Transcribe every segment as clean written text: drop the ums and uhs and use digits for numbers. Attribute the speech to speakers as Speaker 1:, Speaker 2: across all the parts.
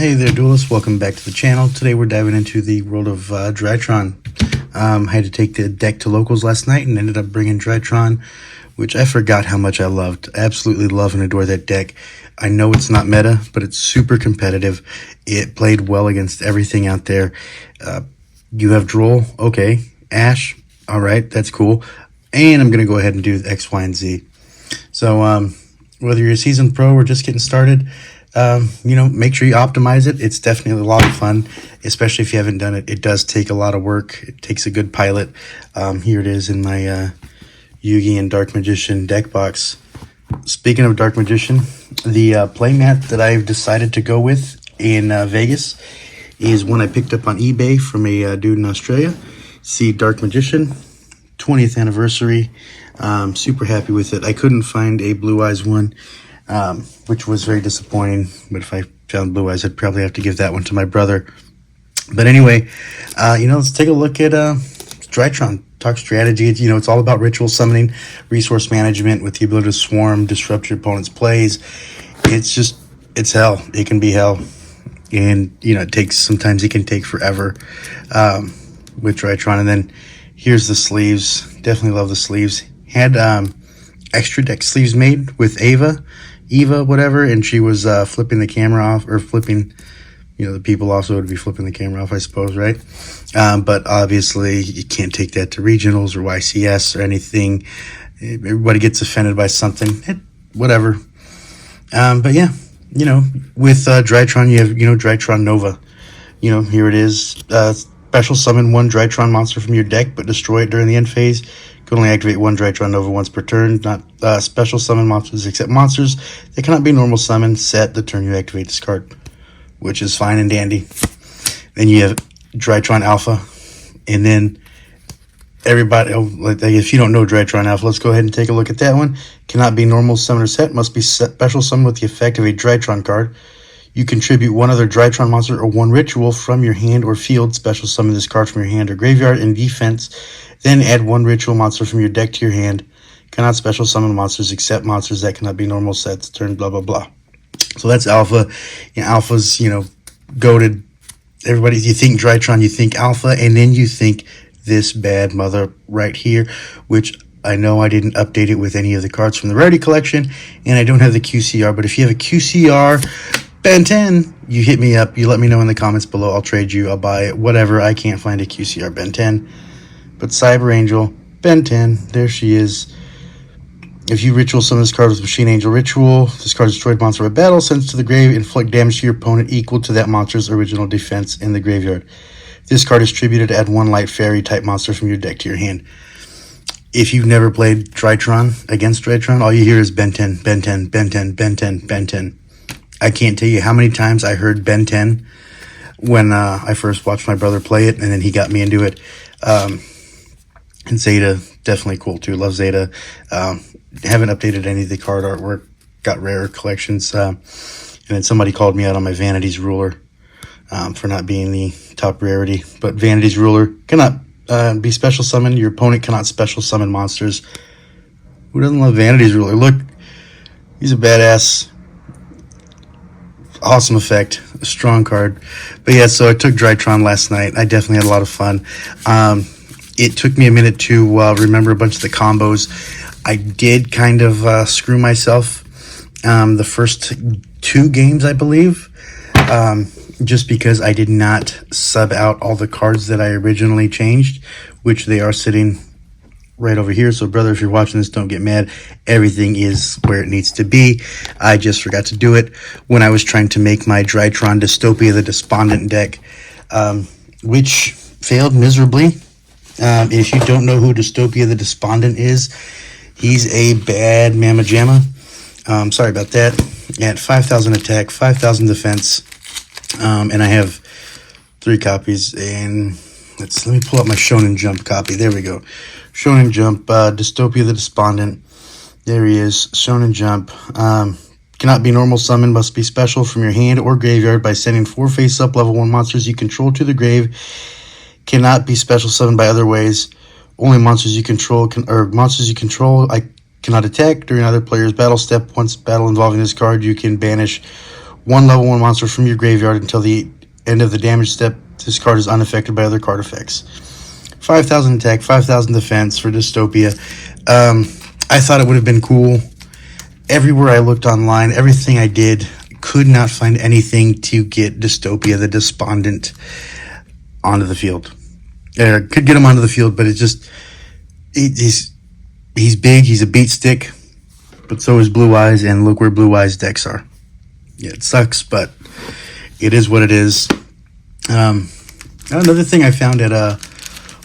Speaker 1: Hey there, duelists. Welcome back to the channel. Today we're diving into the world of Drytron. I had to take the deck to locals last night and ended up bringing Drytron, which I forgot how much I loved. Absolutely love and adore that deck. I know it's not meta, but it's super competitive. It played well against everything out there. You have Droll, okay. Ash, all right, that's cool. And I'm going to go ahead and do X, Y, and Z. So whether you're a seasoned pro or just getting started, make sure you optimize it. It's definitely a lot of fun, especially if you haven't done it. It does take a lot of work. It takes a good pilot. Here it is in my Yugi and Dark Magician deck box. Speaking of Dark Magician, the playmat that I've decided to go with in Vegas is one I picked up on eBay from a dude in Australia. See, Dark Magician, 20th anniversary. Super happy with it. I couldn't find a Blue Eyes one, which was very disappointing. But if I found Blue Eyes, I'd probably have to give that one to my brother. But anyway, let's take a look at Drytron. Talk strategy. It's all about ritual summoning, resource management with the ability to swarm, disrupt your opponent's plays. It's hell. It can be hell. And, sometimes it can take forever with Drytron. And then here's the sleeves. Definitely love the sleeves. Had extra deck sleeves made with Eva, whatever, and she was flipping the camera off, or flipping, the people also would be flipping the camera off, I suppose, right? But obviously you can't take that to regionals or YCS or anything. Everybody gets offended by something, whatever. But yeah, with Drytron, you have, Drytron Nova. Here it is. Special summon one Drytron monster from your deck, but destroy it during the end phase. You can only activate one Drytron Nova once per turn. Not special summon monsters except monsters. They cannot be normal summoned set the turn you activate this card, which is fine and dandy. Then you have Drytron Alpha, and then everybody, if you don't know Drytron Alpha, let's go ahead and take a look at that one. Cannot be normal summoner set. Must be special summon with the effect of a Drytron card. You contribute one other Drytron monster or one ritual from your hand or field. Special summon this card from your hand or graveyard in defense. Then add one ritual monster from your deck to your hand. Cannot special summon monsters except monsters that cannot be normal sets. Turn blah, blah, blah. So that's Alpha. Alpha's, goated. Everybody, you think Drytron, you think Alpha, and then you think this bad mother right here, which I know I didn't update it with any of the cards from the Rarity Collection, and I don't have the QCR, but if you have a QCR Ben 10, you hit me up. You let me know in the comments below. I'll trade you. I'll buy it. Whatever. I can't find a QCR Ben 10. But Cyber Angel, Ben 10, there she is. If you ritual summon this card with Machine Angel Ritual, this card destroyed monster of battle, sends to the grave, inflict damage to your opponent equal to that monster's original defense in the graveyard. This card is tributed to add one light fairy type monster from your deck to your hand. If you've never played Drytron against Drytron, all you hear is Ben 10, Ben 10, Ben 10, Ben 10, Ben 10. I can't tell you how many times I heard Ben 10 when I first watched my brother play it, and then he got me into it. And Zeta, definitely cool too. Love Zeta. Haven't updated any of the card artwork. Got rare collections. And then somebody called me out on my Vanity's Ruler for not being the top rarity. But Vanity's Ruler cannot be special summoned. Your opponent cannot special summon monsters. Who doesn't love Vanity's Ruler? Look, he's a badass. Awesome effect, a strong card. But yeah, so I took Drytron last night. I definitely had a lot of fun. It took me a minute to remember a bunch of the combos. I did kind of screw myself the first two games, I believe, just because I did not sub out all the cards that I originally changed, which they are sitting right over here. So brother, if you're watching this, don't get mad. Everything is where it needs to be. I just forgot to do it when I was trying to make my Drytron Dystopia the Despondent deck, which failed miserably. If you don't know who Dystopia the Despondent is, he's a bad mamma jamma. Sorry about that. At 5,000 attack, 5,000 defense, and I have 3 copies. And let me pull up my Shonen Jump copy. There we go. Shonen Jump, Dystopia the Despondent. There he is. Shonen Jump. Cannot be normal summon. Must be special from your hand or graveyard by sending 4 face-up level 1 monsters you control to the grave. Cannot be special summoned by other ways. Only monsters you control cannot attack during other player's battle step. Once battle involving this card, you can banish One level 1 monster from your graveyard until the end of the damage step. This card is unaffected by other card effects. 5,000 attack, 5,000 defense for Dystopia. I thought it would have been cool. Everywhere I looked online, everything I did, could not find anything to get Dystopia the Despondent onto the field. Could get him onto the field, but it's just he's big. He's a beat stick, but so is Blue Eyes, and look where Blue Eyes decks are. Yeah, it sucks, but it is what it is. Another thing I found at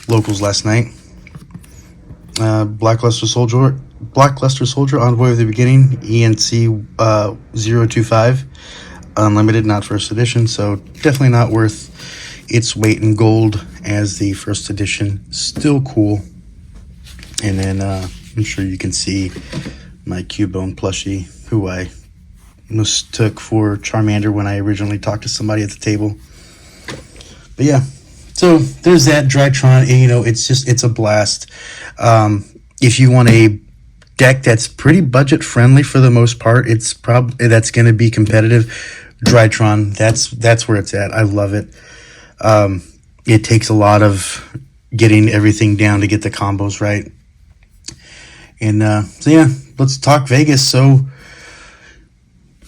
Speaker 1: locals last night: Blackluster Soldier, Envoy of the Beginning, ENC 025, unlimited, not first edition, so definitely not worth its weight in gold as the first edition. Still cool. And then I'm sure you can see my Cubone plushie, who I mistook for Charmander when I originally talked to somebody at the table. But yeah, so there's that Drytron. And, it's a blast. If you want a deck that's pretty budget friendly for the most part, that's going to be competitive. Drytron, that's where it's at. I love it. It takes a lot of getting everything down to get the combos right. And so yeah, let's talk Vegas. So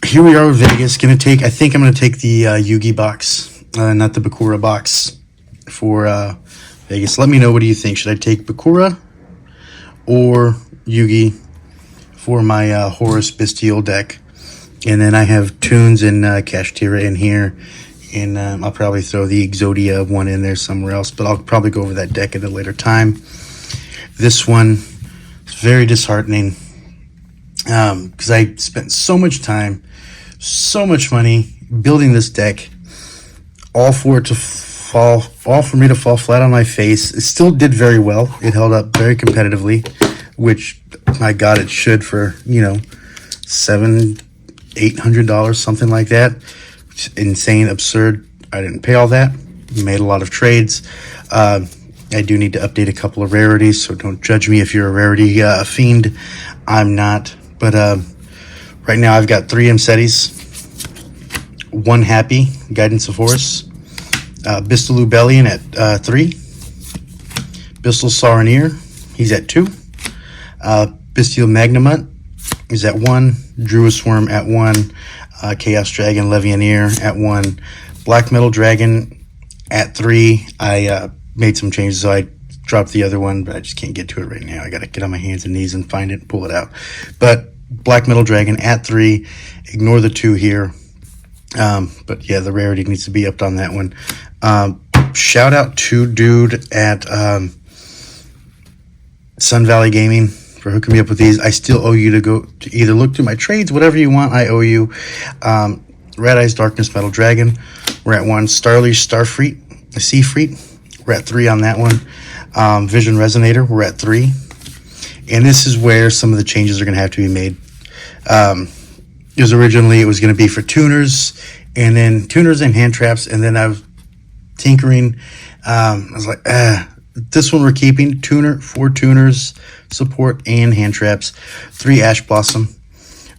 Speaker 1: here we are with Vegas. I think I'm gonna take the Yugi box, not the Bakura box for Vegas. Let me know, what do you think? Should I take Bakura or Yugi for my Horus Bystial deck? And then I have Toons and Kashtira in here. And I'll probably throw the Exodia one in there somewhere else, but I'll probably go over that deck at a later time. This one is very disheartening because I spent so much time, so much money building this deck, all for me to fall flat on my face. It still did very well. It held up very competitively, which, my God, it should for, $700-800, something like that. Insane, absurd. I didn't pay all that. Made a lot of trades. I do need to update a couple of rarities, so don't judge me if you're a rarity fiend. I'm not. But right now I've got 3 Mcetis, 1 Happy, Guidance of Horus, Bystial Lubellion at 3, Bystial Saronir, he's at 2, Bystial Magnemut is at 1, Druisworm at 1, Chaos Dragon Levianeer at 1, Black Metal Dragon at 3. I made some changes, so I dropped the other one, but I just can't get to it right now. I gotta get on my hands and knees and find it and pull it out. But Black Metal Dragon at 3. Ignore the 2 here. But yeah, the rarity needs to be upped on that one. Shout out to dude at Sun Valley Gaming for hooking me up with these. I still owe you to go to either look through my trades, whatever you want. I owe you. Red Eyes Darkness Metal Dragon, we're at 1. Starleash Starfleet, Seafreet, we're at 3 on that one. Vision Resonator, we're at 3. And this is where some of the changes are going to have to be made. It was going to be for tuners, and then tuners and hand traps, and then I was tinkering. I was like, this one we're keeping. 4 tuners, support, and hand traps. 3 Ash Blossom.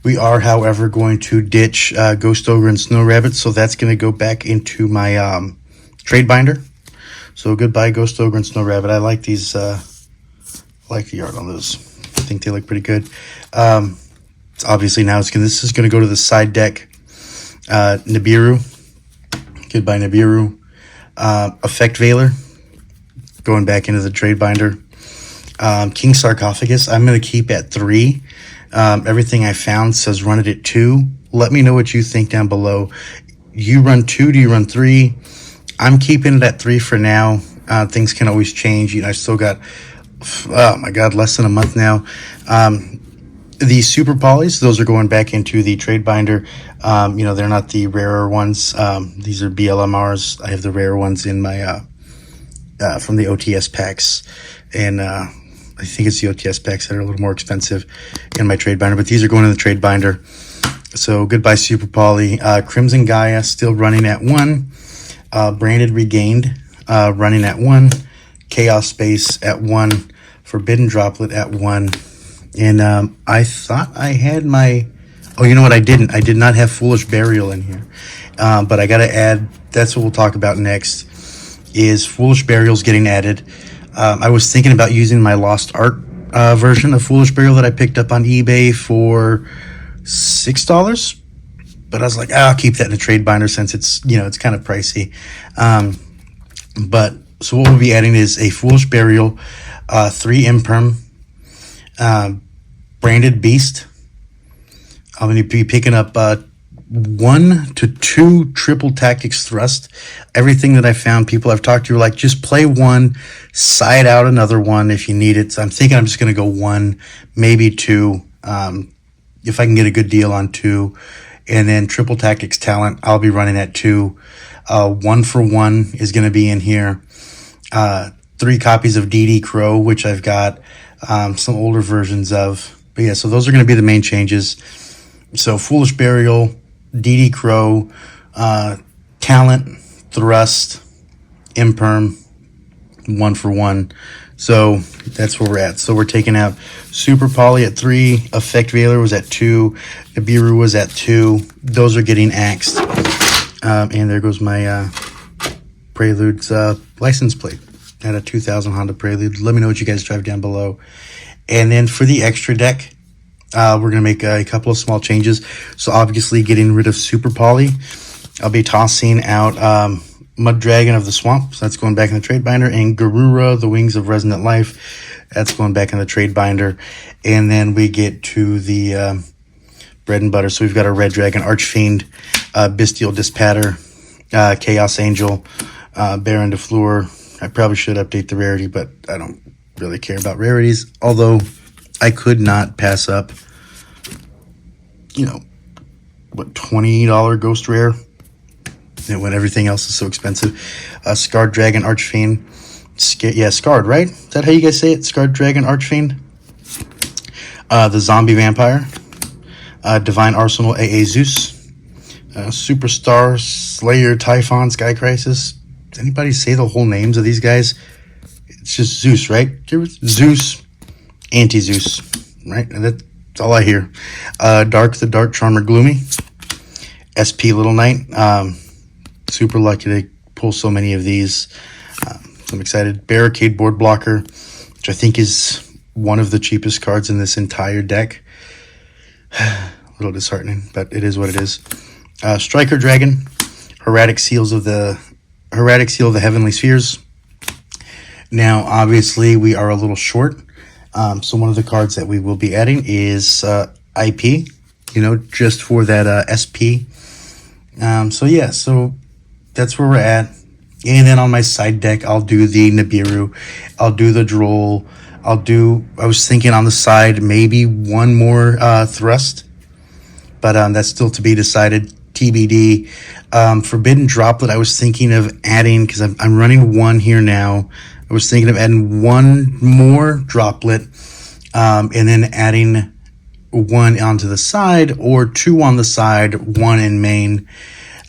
Speaker 1: We are, however, going to ditch Ghost Ogre and Snow Rabbit, so that's going to go back into my trade binder. So goodbye, Ghost Ogre and Snow Rabbit. I like these. I like the art on those. I think they look pretty good. Obviously now this is going to go to the side deck. Nibiru. Goodbye, Nibiru. Effect Veiler. Going back into the trade binder. King Sarcophagus, I'm going to keep at 3. Everything I found says run it at 2. Let me know what you think down below. You run 2, do you run 3? I'm keeping it at 3 for now. Things can always change. I still got, oh my God, less than a month now. The Super Polys, those are going back into the trade binder. They're not the rarer ones. These are BLMRs. I have the rare ones in my, from the OTS packs. And I think it's the OTS packs that are a little more expensive in my trade binder. But these are going in the trade binder. So goodbye, Super Poly. Crimson Gaia still running at 1. Branded Regained running at 1. Chaos Space at 1. Forbidden Droplet at 1. And I thought I had my Oh, you know what? I didn't. I did not have Foolish Burial in here, but I got to add. That's what we'll talk about next. Is Foolish Burial's getting added? I was thinking about using my Lost Art version of Foolish Burial that I picked up on eBay for $6, but I was like, I'll keep that in a trade binder since it's it's kind of pricey. But so what we'll be adding is a Foolish Burial, 3 Imperm, branded Beast. I'm going to be picking up 1 to 2 triple tactics thrust. Everything that I found, people I've talked to are like, just play 1, side out another 1 if you need it. So I'm thinking I'm just going to go 1, maybe 2, if I can get a good deal on 2. And then triple tactics talent, I'll be running at 2. 1 for 1 is going to be in here. 3 copies of DD Crow, which I've got some older versions of. But yeah, so those are going to be the main changes. So Foolish Burial, DD Crow, talent, thrust, imperm, 1 for 1. So that's where we're at. So we're taking out Super Poly at 3, Effect Veiler was at 2, Nibiru was at 2. Those are getting axed. And there goes my Prelude's license plate. At a 2000 Honda Prelude. Let me know what you guys drive down below. And then for the extra deck, we're going to make a couple of small changes. So obviously getting rid of Super Poly. I'll be tossing out Mud Dragon of the Swamp. So that's going back in the trade binder. And Garura, the Wings of Resonant Life. That's going back in the trade binder. And then we get to the bread and butter. So we've got a Red Dragon, Archfiend, Bystial Disk, Chaos Angel, Baron de Fleur. I probably should update the rarity, but I don't really care about rarities. Although I could not pass up, $20 Ghost Rare. And when everything else is so expensive. Scarred Dragon, Archfiend. Scarred, right? Is that how you guys say it? Scarred Dragon, Archfiend. The Zombie Vampire. Divine Arsenal, AA Zeus. Superstar, Slayer, Typhon, Sky Crisis. Does anybody say the whole names of these guys? It's just Zeus, right? Zeus, Anti-Zeus, right? And that's all I hear. Dark, the Dark Charmer, Gloomy. SP Little Knight. Super lucky to pull so many of these. So I'm excited. Barricade Board Blocker, which I think is one of the cheapest cards in this entire deck. A little disheartening, but it is what it is. Striker Dragon. Herratic Seal of the Heavenly Spheres. Now, obviously, we are a little short. So one of the cards that we will be adding is IP, just for that SP. So that's where we're at. And then on my side deck, I'll do the Nibiru. I'll do the Droll. I was thinking on the side, maybe 1 more Thrust. But that's still to be decided. TBD. Forbidden Droplet, I was thinking of adding, because I'm running 1 here now. I was thinking of adding 1 more Droplet, and then adding 1 onto the side, or 2 on the side, 1 in main.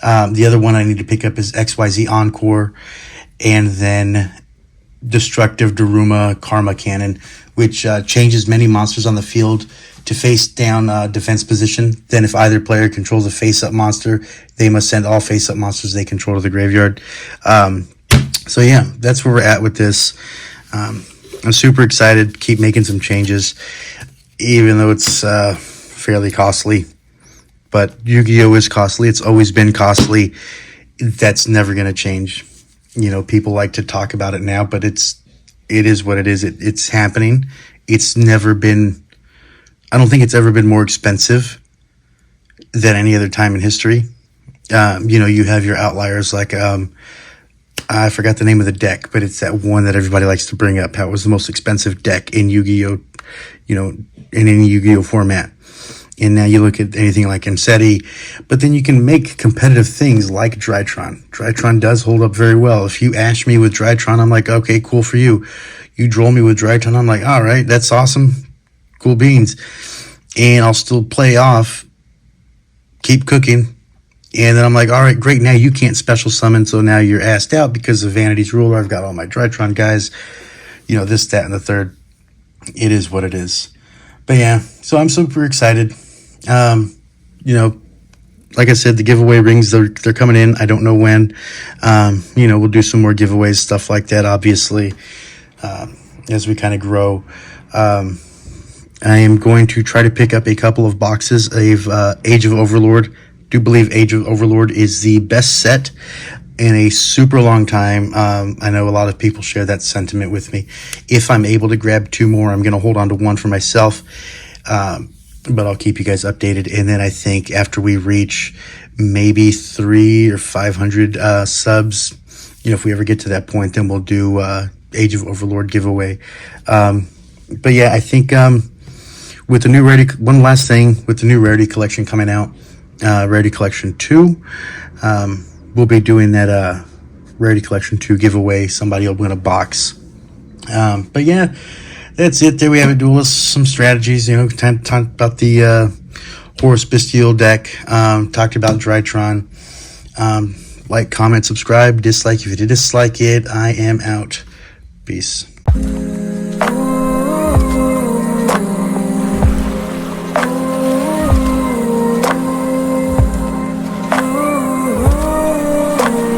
Speaker 1: The other one I need to pick up is XYZ Encore, and then Destructive Daruma Karma Cannon, which changes many monsters on the field to face down defense position. Then if either player controls a face-up monster, they must send all face-up monsters they control to the graveyard. So yeah, that's where we're at with this. I'm super excited. Keep making some changes, even though it's fairly costly. But Yu-Gi-Oh! Is costly. It's always been costly. That's never going to change. People like to talk about it now, but it is what it is. It's happening. It's never been... I don't think it's ever been more expensive than any other time in history. You have your outliers like, I forgot the name of the deck, but it's that one that everybody likes to bring up. How it was the most expensive deck in Yu-Gi-Oh, in any Yu-Gi-Oh format. And now you look at anything like Ensetti, but then you can make competitive things like Drytron. Drytron does hold up very well. If you ash me with Drytron, I'm like, okay, cool for you. You droll me with Drytron, I'm like, all right, that's awesome. Cool beans. And I'll still play off, keep cooking. And then I'm like, all right, great. Now you can't special summon. So now you're asked out because of Vanity's Ruler. I've got all my Drytron guys, this, that, and the third. It is what it is. But yeah, so I'm super excited. like I said, the giveaway rings, they're coming in. I don't know when. We'll do some more giveaways, stuff like that, obviously, as we kind of grow. I am going to try to pick up a couple of boxes of Age of Overlord. Do believe Age of Overlord is the best set in a super long time. I know a lot of people share that sentiment with me. If I'm able to grab 2 more, I'm going to hold on to 1 for myself. But I'll keep you guys updated. And then I think after we reach maybe 300 or 500 subs, if we ever get to that point, then we'll do Age of Overlord giveaway. But yeah, I think with the new Rarity, one last thing, with the new Rarity Collection coming out, Rarity Collection 2, we'll be doing that Rarity Collection 2 giveaway. Somebody will win a box. But yeah, that's it. There we have it, duelists. Some strategies, talked about the Horus Bystial deck, talked about Drytron. Like, comment, subscribe, dislike if you dislike it. I am out. Peace.